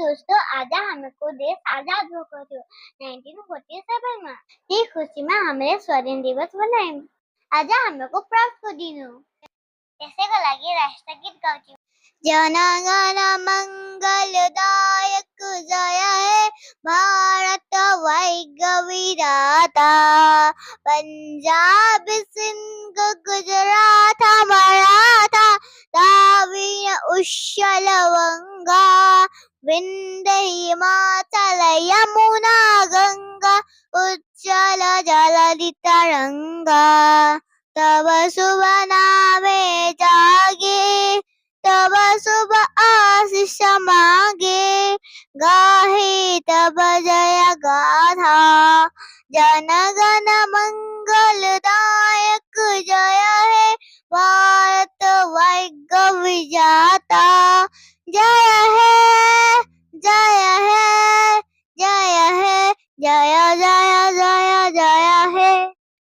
दोस्तों, आजा हमको देश आजाद होकर जो 1947 में ये खुशी में हमें स्वतंत्र दिवस मनाएं। आजा हमको प्राप्त को दिनो कैसे को लगे राष्ट्रगीत गाऊँ। जन गण मंगलदायक जय है भारत वैज्ञ विधाता पंजाब सिंध गुजरात मराठा द्राविड़ उच्छल वंगा विंध्य हिमाचल यमुना गंगा उज्जल जलधि तरंगा तब शुभ नामे जागे तब शुभ आशीष मांगे गाहे तब जय गाथा जन गण मंगलदायक जय है भारत वैज्ञ विधाता जय है जय है जय है जय जय जय